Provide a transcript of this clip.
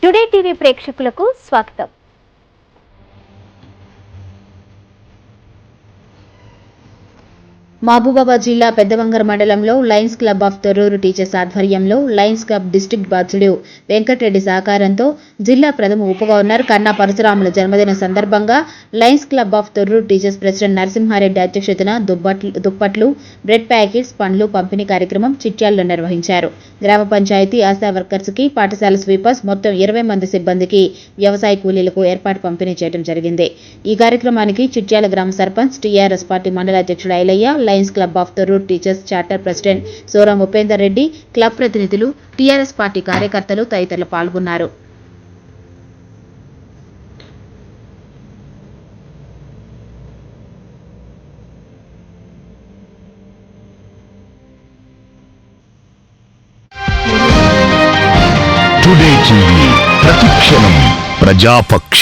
Today TV ప్రేక్షకులకు స్వాగతం. మహబూబాబాద్ జిల్లా పెద్దవంగర మండలంలో lions club of Thorrur teachers ఆధ్వర్యంలో లయన్స్ క్లబ్ డిస్ట్రిక్ట్ బాధ్యుడు వెంకటరెడ్డి సహకారంతో జిల్లా ప్రథమ ఉప గవర్నర్ కన్నా పరశురాముల జన్మదిన సందర్భంగా lions club of Thorrur teachers president Narasimhareddy అధ్యక్షతన దుప్పట్లు, బ్రెడ్ ప్యాకెట్స్, పండ్లు పంపిణీ కార్యక్రమం చిట్యాలలో నిర్వహించారు. గ్రామ పంచాయతీ ఆశా వర్కర్స్ కి, పాఠశాల స్వీపర్స్ మొత్తం 20 మంది సిబ్బందికి వ్యవసాయ కూలీలకు ఏర్పాటు పంపిణీ చేయడం జరిగింది. ఈ కార్యక్రమానికి చిట్యాల గ్రామ సర్పంచ్, టీఆర్ఎస్ పార్టీ మండల అధ్యక్షుడు Ailaiah, lions club of Thorrur teachers charter president Soram Upender Reddy, club ప్రతినిధులు, టీఆర్ఎస్ పార్టీ కార్యకర్తలు తదితరులు పాల్గొన్నారు. టుడే టీవీ ప్రతిక్షణం ప్రజాపక్ష.